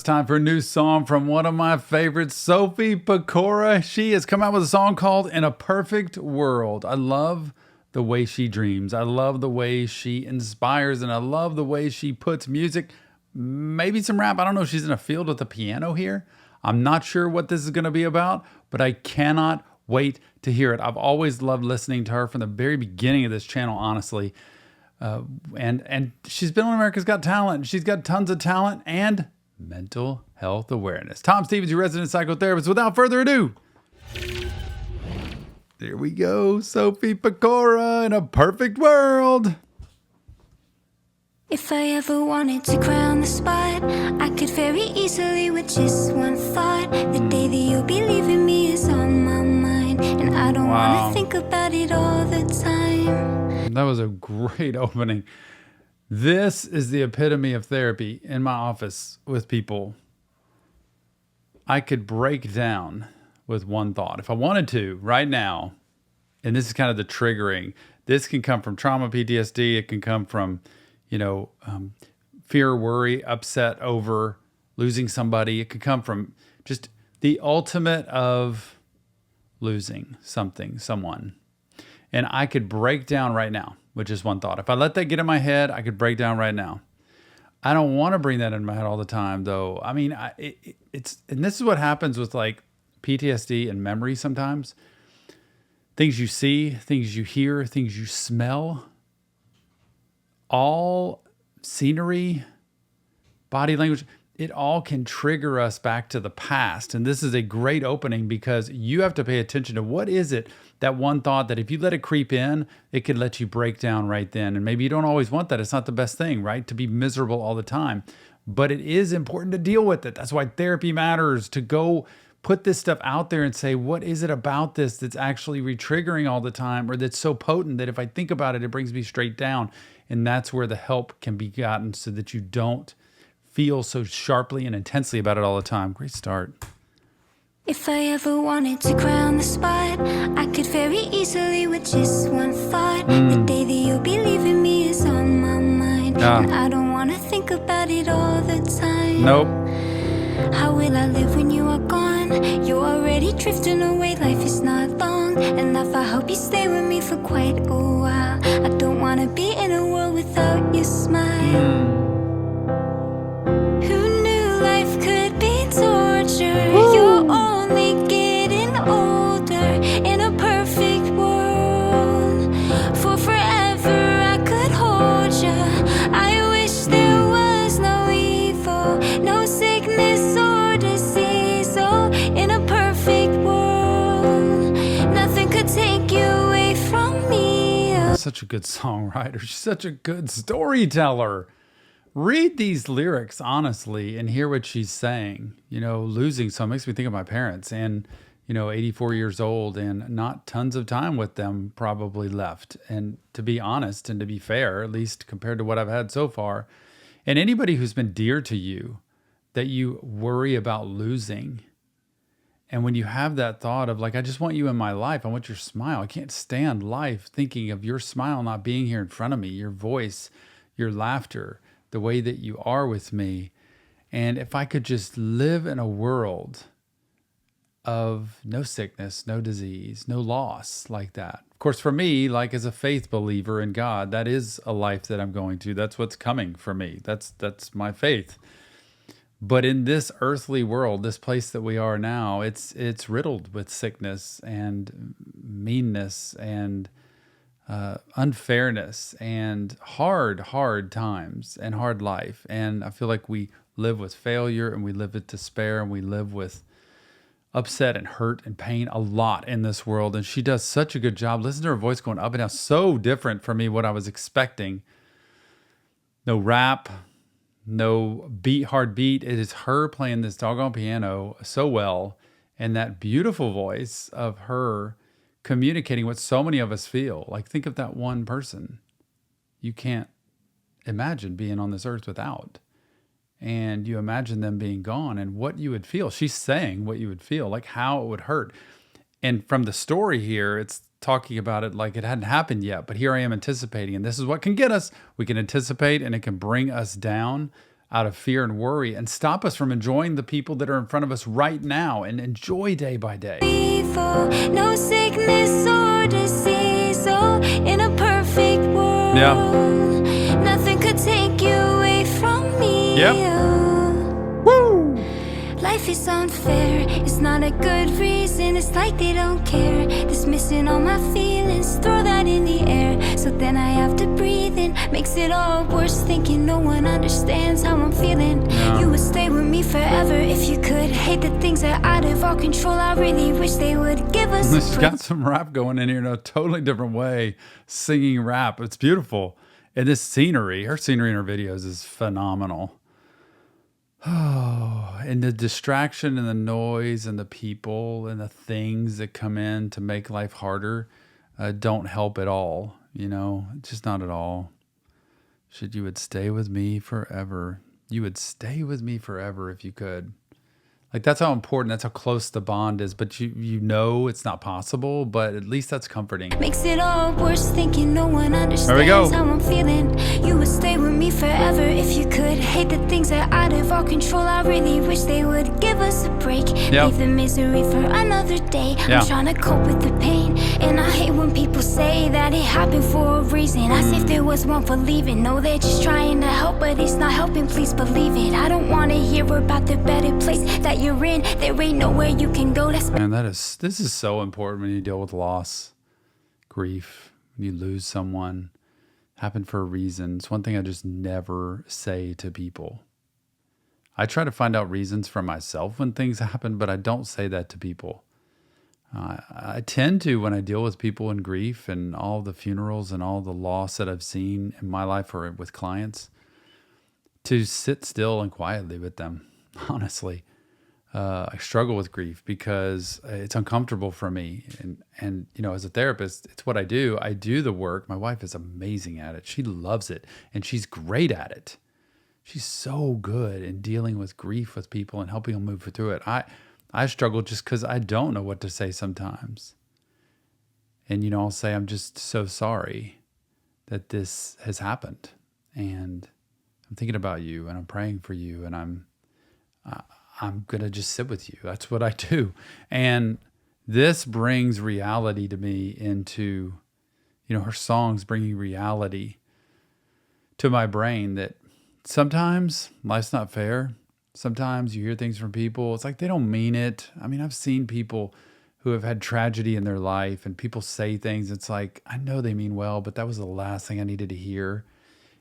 time for a new song from one of my favorites, Sophie Pecora. She has come out with a song called In a Perfect World. I love the way she dreams. I love the way she inspires, and I love the way she puts music, maybe some rap. I don't know if she's in a field with the piano here. I'm not sure what this is going to be about, but I cannot wait to hear it. I've always loved listening to her from the very beginning of this channel, honestly. And she's been on America's Got Talent. She's got tons of talent and mental health awareness. Tom Stevens, your resident psychotherapist. Without further ado, there we go. Sophie Pecora, In a Perfect World. If I ever wanted to cry on the spot, I could very easily with just one thought. The day that you'll be leaving me is on my mind, and I don't want to think about it all the time. That was a great opening. This is the epitome of therapy in my office with people. I could break down with one thought if I wanted to right now. And this is kind of the triggering. This can come from trauma, PTSD. It can come from, fear, worry, upset over losing somebody. It could come from just the ultimate of losing something, someone. And I could break down right now with just one thought. If I let that get in my head, I could break down right now. I don't want to bring that in my head all the time, though. I mean, and this is what happens with like PTSD and memory sometimes. Things you see, things you hear, things you smell, all scenery, body language, it all can trigger us back to the past. And this is a great opening because you have to pay attention to what is it, that one thought that if you let it creep in, it could let you break down right then. And maybe you don't always want that. It's not the best thing, right? To be miserable all the time. But it is important to deal with it. That's why therapy matters, to go put this stuff out there and say, what is it about this that's actually re-triggering all the time, or that's so potent that if I think about it, it brings me straight down. And that's where the help can be gotten so that you don't feel so sharply and intensely about it all the time. Great start. If I ever wanted to cry on the spot, I could very easily with just one thought. The day that you'll be leaving me is on my mind, and I don't want to think about it all the time. Nope. How will I live when you are gone? You're already drifting away, life is not long enough. I hope you stay with me for quite a while. I don't want to be in a world without your smile. Who knew life could be torture? You're only getting older. In a perfect world, for forever I could hold you. I wish there was no evil, no sickness or disease. Oh, in a perfect world, nothing could take you away from me. Such a good songwriter. She's such a good storyteller. Read these lyrics honestly and hear what she's saying. Losing some makes me think of my parents and, 84 years old and not tons of time with them probably left. And to be honest and to be fair, at least compared to what I've had so far, and anybody who's been dear to you that you worry about losing. And when you have that thought of like, I just want you in my life. I want your smile. I can't stand life thinking of your smile not being here in front of me, your voice, your laughter, the way that you are with me. And if I could just live in a world of no sickness, no disease, no loss like that. Of course, for me, like as a faith believer in God, that is a life that I'm going to. That's what's coming for me. That's my faith. But in this earthly world, this place that we are now, it's riddled with sickness and meanness and unfairness and hard times and hard life. And I feel like we live with failure and we live with despair and we live with upset and hurt and pain a lot in this world. And she does such a good job. Listen to her voice going up and down. So different from me, what I was expecting. No rap, no hard beat. It is her playing this doggone piano so well. And that beautiful voice of her communicating what so many of us feel. Like, think of that one person you can't imagine being on this earth without. And you imagine them being gone and what you would feel. She's saying what you would feel, like how it would hurt. And from the story here, it's talking about it like it hadn't happened yet, but here I am anticipating. And this is what can get us. We can anticipate and it can bring us down out of fear and worry and stop us from enjoying the people that are in front of us right now and enjoy day by day. Evil, no sickness or disease, oh, in a perfect world. Nothing could take you away from me. Woo! Life is unfair, it's not a good reason. It's like they don't care, dismissing all my feelings, throw that in the air. So then I have to breathe in, makes it all worse, thinking no one understands how I'm feeling. You would stay with me forever if you could. Hate that things are out of our control, I really wish they would give us a She's break. got some rap going in here in a totally different way, singing rap. It's beautiful. And this scenery, her scenery in her videos is phenomenal. Oh, and the distraction and the noise and the people and the things that come in to make life harder don't help at all. Just not at all. You would stay with me forever. You would stay with me forever if you could. Like, that's how important, that's how close the bond is. But you know it's not possible, but at least that's comforting. Makes it all worse, thinking no one There we understands go. how I'm feeling. You would stay with me forever if you could. Hate that things are out of our control, I really wish they would give us a break. Leave the misery for another day. I'm trying to cope with the pain, and I hate when people say that it happened for a reason. As if there was one for leaving. No, they're just trying to help, but it's not helping, please believe it. I don't want to hear about the better place that you're in. There ain't nowhere you can go that's Man, this is so important when you deal with loss, grief, when you lose someone. Happened for a reason. It's one thing I just never say to people. I try to find out reasons for myself when things happen, but I don't say that to people. I tend to, when I deal with people in grief and all the funerals and all the loss that I've seen in my life or with clients, to sit still and quietly with them, honestly. I struggle with grief because it's uncomfortable for me. And as a therapist, it's what I do. I do the work. My wife is amazing at it. She loves it, and she's great at it. She's so good in dealing with grief with people and helping them move through it. I struggle just because I don't know what to say sometimes. And, I'll say, I'm just so sorry that this has happened. And I'm thinking about you, and I'm praying for you, and I'm going to just sit with you. That's what I do. And this brings reality to me into, her songs bringing reality to my brain that sometimes life's not fair. Sometimes you hear things from people. It's like they don't mean it. I mean, I've seen people who have had tragedy in their life and people say things. It's like, I know they mean well, but that was the last thing I needed to hear.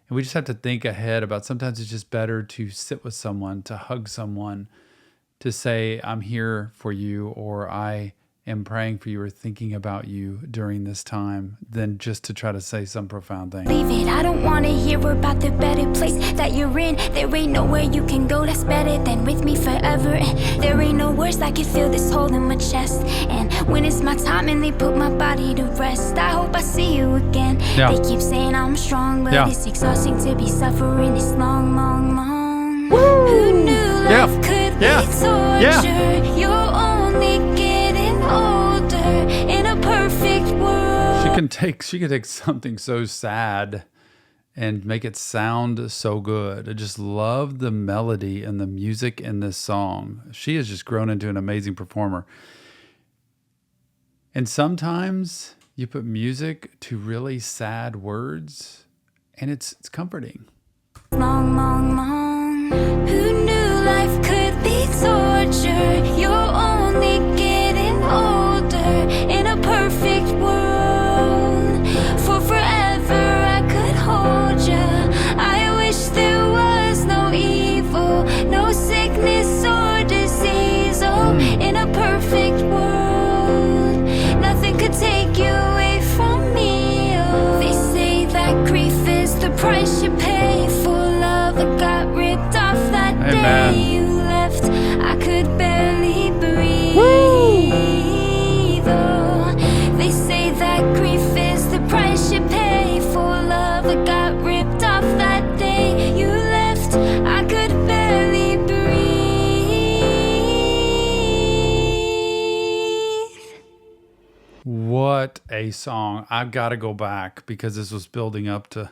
And we just have to think ahead about sometimes it's just better to sit with someone, to hug someone, to say, I'm here for you, or I am praying for you or thinking about you during this time, than just to try to say some profound thing. leave it. I don't want to hear about the better place that you're in. There ain't nowhere you can go that's better than with me forever. And there ain't no words that can fill this hole in my chest. And when it's my time and they put my body to rest, I hope I see you again. They keep saying I'm strong, but it's exhausting to be suffering this long, long, long. Who knew life could be torture? You're only getting older in a perfect world. She can take something so sad and make it sound so good. I just love the melody and the music in this song. She has just grown into an amazing performer. And sometimes you put music to really sad words, and it's comforting. Long, long, long. Who knew life could be torture? You're only getting older in a perfect world. For forever I could hold you. I wish there was no evil, no sickness or disease. Oh, in a perfect world, nothing could take you away from me. Oh, they say that grief is the price you pay for love that got ripped off that Amen. day you left. I could barely breathe. Oh, they say that grief is the price you pay for love that got ripped off that day you left. I could barely breathe. What a song. I've got to go back because this was building up to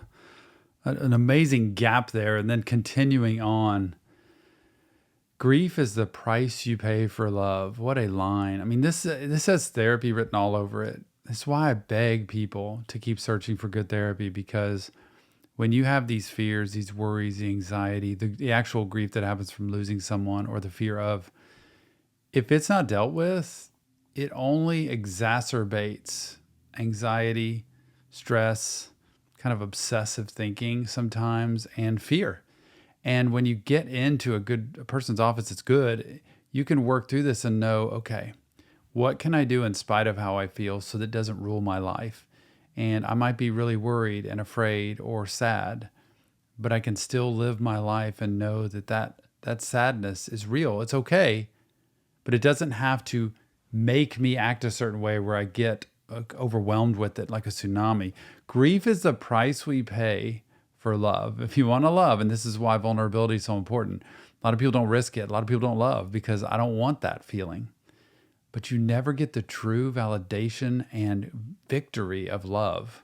an amazing gap there. And then continuing on, grief is the price you pay for love. What a line. I mean, this has therapy written all over it. That's why I beg people to keep searching for good therapy, because when you have these fears, these worries, the anxiety, the actual grief that happens from losing someone, or the fear of, if it's not dealt with, it only exacerbates anxiety, stress, kind of obsessive thinking sometimes, and fear. And when you get into a person's office that's good, you can work through this and know, okay, what can I do in spite of how I feel so that it doesn't rule my life? And I might be really worried and afraid or sad, but I can still live my life and know that sadness is real. It's okay, but it doesn't have to make me act a certain way where I get overwhelmed with it like a tsunami. Grief is the price we pay for love. If you want to love, and this is why vulnerability is so important. A lot of people don't risk it. A lot of people don't love because I don't want that feeling. But you never get the true validation and victory of love.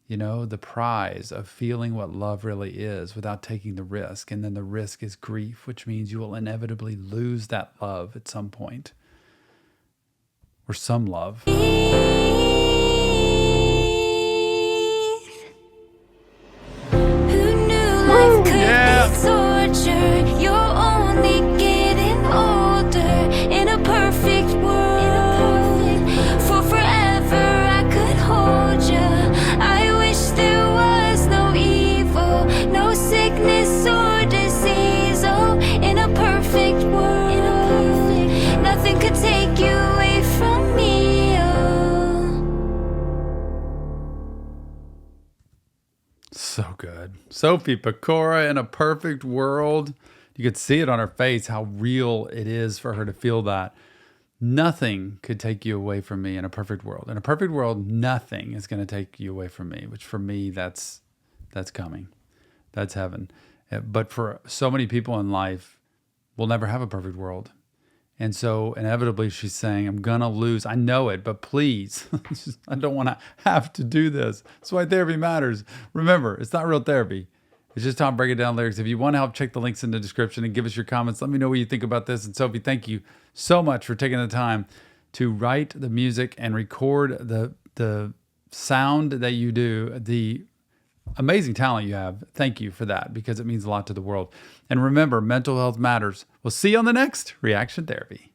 You know, the prize of feeling what love really is without taking the risk. And then the risk is grief, which means you will inevitably lose that love at some point. Or some love. Who knew life could be torture? You're only getting older in a perfect world. For forever I could hold you. I wish there was no evil, no sickness or disease. Oh, in a perfect world, nothing could take you away from me. Oh. So good. Sophie Pecora, in a perfect world. You could see it on her face, how real it is for her to feel that. Nothing could take you away from me in a perfect world. In a perfect world, nothing is going to take you away from me, which for me, that's coming. That's heaven. But for so many people in life, we'll never have a perfect world. And so inevitably she's saying, I'm going to lose. I know it, but please, I don't want to have to do this. That's why therapy matters. Remember, it's not real therapy. It's just Tom breaking down lyrics. If you want to help, check the links in the description and give us your comments. Let me know what you think about this. And Sophie, thank you so much for taking the time to write the music and record the sound that you do, the amazing talent you have. Thank you for that, because it means a lot to the world. And remember, mental health matters. We'll see you on the next Reaction Therapy.